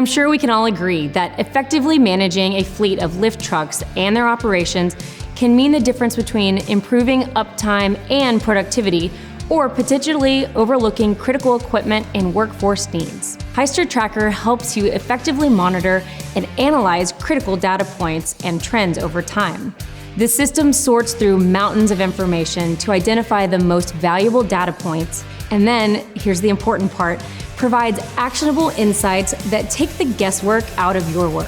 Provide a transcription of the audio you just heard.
I'm sure we can all agree that effectively managing a fleet of lift trucks and their operations can mean the difference between improving uptime and productivity, or potentially overlooking critical equipment and workforce needs. Hyster Tracker helps you effectively monitor and analyze critical data points and trends over time. This system sorts through mountains of information to identify the most valuable data points, and then, here's the important part, provides actionable insights that take the guesswork out of your work.